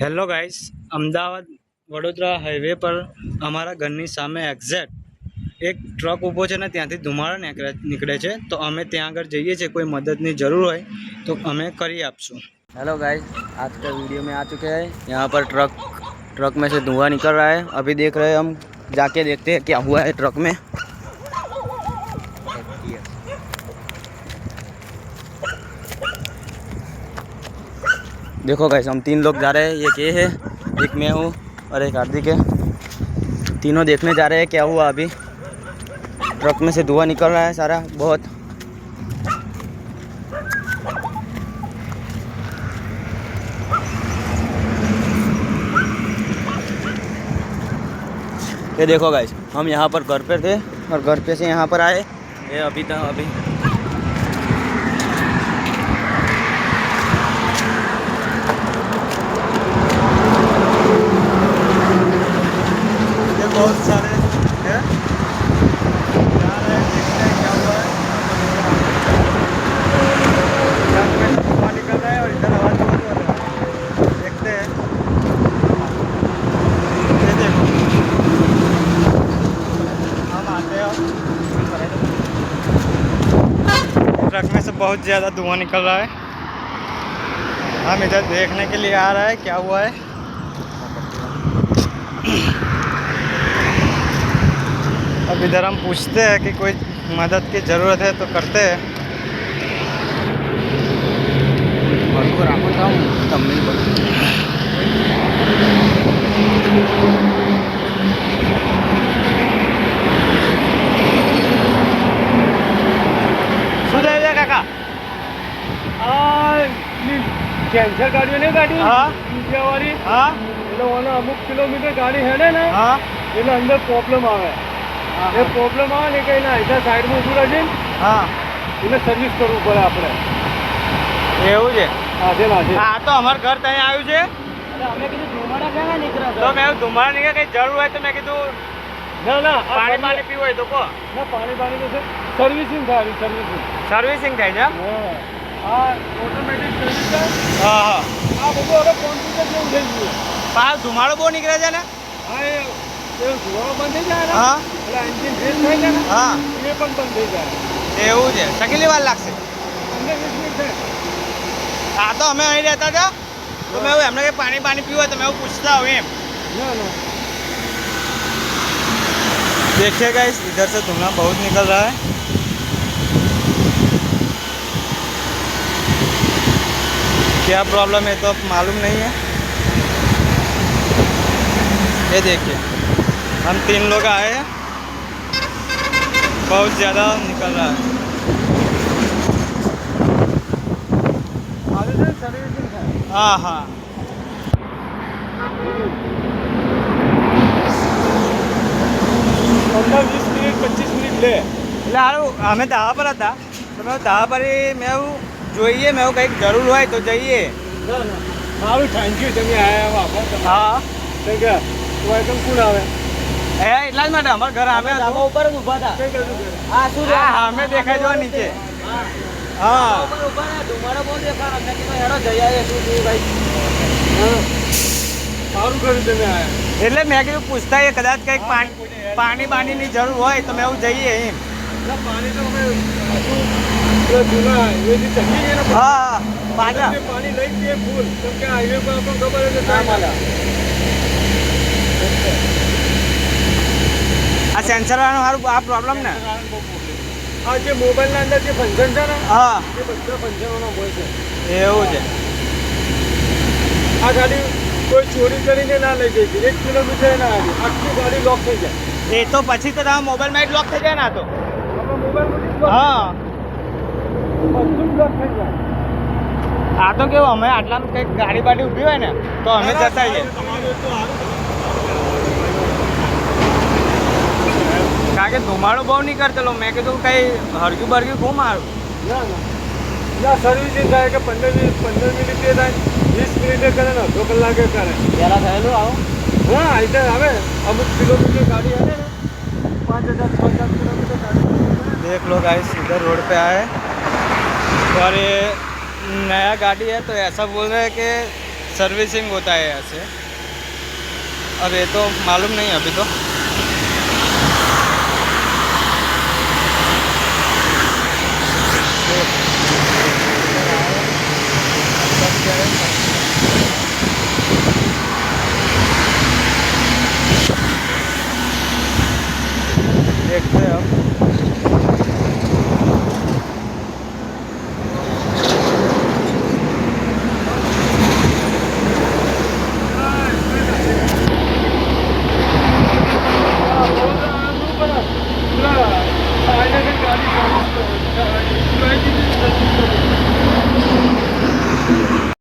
Hello guys, Ahmedabad Vadodara highway પર અમારા ઘરની સામે એક્ઝેક્ટ એક ટ્રક ઊભો છે ને ત્યાંથી ધુમાડો નીકળે છે। તો અમે ત્યાં આગળ જઈએ છીએ, કોઈ મદદની જરૂર હોય તો અમે કરી આપશું। हेलो गाइस, आज का वीडियो में आ चुके हैं। यहाँ पर ट्रक में से धुआं निकल रहा है। अभी देख रहे हैं, हम जाके देखते हैं क्या हुआ है ट्रक में। देखो गाइस, हम 3 लोग जा रहे हैं। एक ये है, एक मैं हूँ और एक हार्दिक है। तीनों देखने जा रहे हैं क्या हुआ। अभी ट्रक में से धुआं निकल रहा है सारा बहुत। ये देखो गाइस, हम यहाँ पर घर पे थे और घर पे से यहाँ पर आए। ये अभी ये बहुत सारे हैं, जा रहे हैं, देखते हैं क्या हुआ है। ट्रक में से धुआं निकल रहा है और इधर आवाज़ बहुत हो रहा है। देखते हैं, ये देखो हम आते हैं। ट्रक में से बहुत ज़्यादा धुआं निकल रहा है। हम इधर देखने के लिए आ रहा है क्या हुआ है। अब इधर हम पूछते हैं कि कोई मदद की ज़रूरत है तो करते हैं। શું થાય છે કાકા? કેન્સર ગાડીઓ નહીં ગાડી હા ઇન્ડિયાવાળી હા એટલે ઓને અમુક કિલોમીટર ગાડી હેડે ને હા એટલે અંદર પ્રોબ્લેમ આવે એ પ્રોબ્લેમ આવે ને કે એના અહીંથી સાઈડમાં ઊભું રહેશે ને હા એને સર્વિસ કરવું પડે આપણે એવું છે। આજે આજે હા તો અમારું ઘર ત્યાં આવ્યું છે એટલે અમે કીધું ધુમાડા ક્યાં નીકળ્યા તો મેં ધુમાડા નીકળે કંઈ જરૂર હોય તો મેં કીધું ના ના પાણી પીવું હોય તો કહો। ના પાણી તો છે સર્વિસિંગ થાય સર્વિસિંગ સર્વિસિંગ થાય છે એમ? આ ઓટોમેટિક સર્વિસ છે હા હા આ બધું હવે કોમ્પ્યુટર જેવું થઈ ગયું પાછો ધુમાડો બહુ નીકળે છે ને? હા એ ધુવાડો બંધ થઈ જાય ને હા એટલે એન્જિન ફેલ થાય છે ને હા એ પણ બંધ થઈ જાય એવું છે। કેટલી વાર લાગશે? 15-20 મિનિટ થાય। હા તો અમે અહીં રહેતા હતા તો મેં એવું એમને કંઈ પાણી પીવું હોય તો મેં એવું પૂછતા હોય એમ। ना ना देखिए गाइस, इधर से धुआं बहुत निकल रहा है। क्या प्रॉब्लम है तो अब मालूम नहीं है। ये देखिए, हम 3 लोग आए हैं, बहुत ज़्यादा निकल रहा है। आगे से सर्विसिंग है हाँ हाँ 15-20 મિનિટ 25 મિનિટ લે એટલે સારું, અમે ધાબા પર હતા તો મેં ધાબા પર મેં એવું જોઈએ, મેં એવું કંઈક જરૂર હોય તો જઈએ। ના ના સારું થેન્ક યુ તમે આયા વાપર હા કેમ કે વાયકમ કોણ આવે એટલા જ માટે અમારા ઘર અમે ઉપર જ ઊભા હતા। કઈ કરતું કરે આ શું હા અમે દેખાય જો નીચે। હા ઉપર ઊભા રહ્યા, ધુમાડો બહુ દેખાય। અમને કીધું હેડો જઈ આવીએ શું થયું ભાઈ। સારું કર્યું તમે આયા એટલે મેં કીધું પૂછતા એ કદાચ કંઈક પાણીની જરૂર હોય તો મેં એવું જઈએ એમ। ના પાણી તો અમે પેલા જૂના એથી ચકી ગયા ને હા પાછા પાણી લઈ જઈએ ફૂલ કેમ કે હાઈવે પર આપણને ખબર છે કે આ સેન્સર વાળાનું સારું આ પ્રોબ્લેમ ને? આ જે મોબાઈલના અંદર જે ફંક્શન છે ને હા એ બધા ફંક્શનોના હોય છે એવું છે। આ ગાડી કોઈ ચોરી કરીને ના લઈ જાય છે 1 કિલોમીટર ના આવી આખી ગાડી લોક થઈ જાય એ તો પછી તો તમારા મોબાઈલમાં જ લોક થઈ જાય ને? આ તો આપણા મોબાઈલમાંથી હા બધું જ લોક થઈ જાય આ તો કેવું, અમે આટલામાં કંઈક ગાડી બાડી ઊભી હોય ને તો અમે જતા રહીએ, કારણ કે ધુમાડો બહુ નહીં કરતેલો। મેં કીધું કંઈ હરગ્યું બરગ્યું ખૂબ મારું। ના ના ના સર્વિસિંગ થાય કે 15 મિનિટે થાય 20 મિનિટે કરે ને અડધો કલાકે કરે પહેલાં થયેલું આવું? હા అయితే આવે અમુક કિલોમીટર ગાડી આવે ને 5,000-6,000 કિલોમીટર ગાડી देख लो गाइस, इधर रोड पे आए और ये नया गाड़ी है तो ऐसा बोल रहे हैं कि सर्विसिंग होता है ऐसे। अब ये तो मालूम नहीं अभी तो। देखते हैं अब।